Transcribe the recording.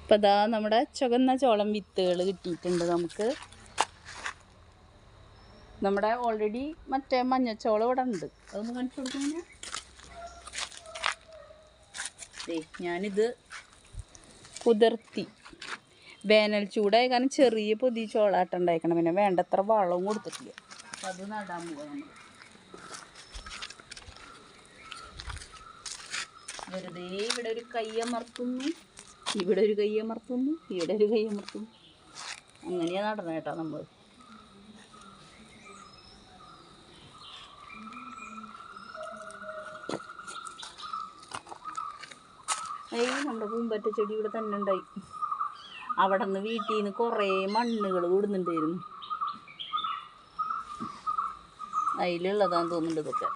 അപ്പം ഇതാ നമ്മുടെ ചുവന്ന ചോളം വിത്തുകൾ കിട്ടിയിട്ടുണ്ട് നമുക്ക്. നമ്മുടെ ഓൾറെഡി മറ്റേ മഞ്ഞച്ചോളം ഇവിടെ ഉണ്ട്. അതൊന്ന് കാണിച്ചു കൊടുക്കുമ്പോൾ ഞാനിത് കുതിർത്തി വേനൽ ചൂടായ കാരണം ചെറിയ പൊതി ചോളാട്ടം ഉണ്ടായിരിക്കണം. പിന്നെ വേണ്ടത്ര വളവും കൊടുത്തിട്ടില്ല. അപ്പം അത് നടാൻ പോവാ നമ്മൾ. വെറുതെ ഇവിടെ ഒരു കൈ അമർത്തുന്നു, ഇവിടെ ഒരു കൈ അമർത്തുന്നു, ഇവിടെ ഒരു കൈ അമർത്തുന്നു. അങ്ങനെയാണ് നടണം കേട്ടോ നമ്മൾ. നമ്മുടെ പൂമ്പറ്റ ചെടി ഇവിടെ തന്നെ ഉണ്ടായി. അവിടെ നിന്ന് വീട്ടിൽ നിന്ന് കുറേ മണ്ണുകൾ കൂടുന്നുണ്ടായിരുന്നു. അതിലുള്ളതാന്ന് തോന്നുന്നുണ്ട് ഇതൊക്കെ.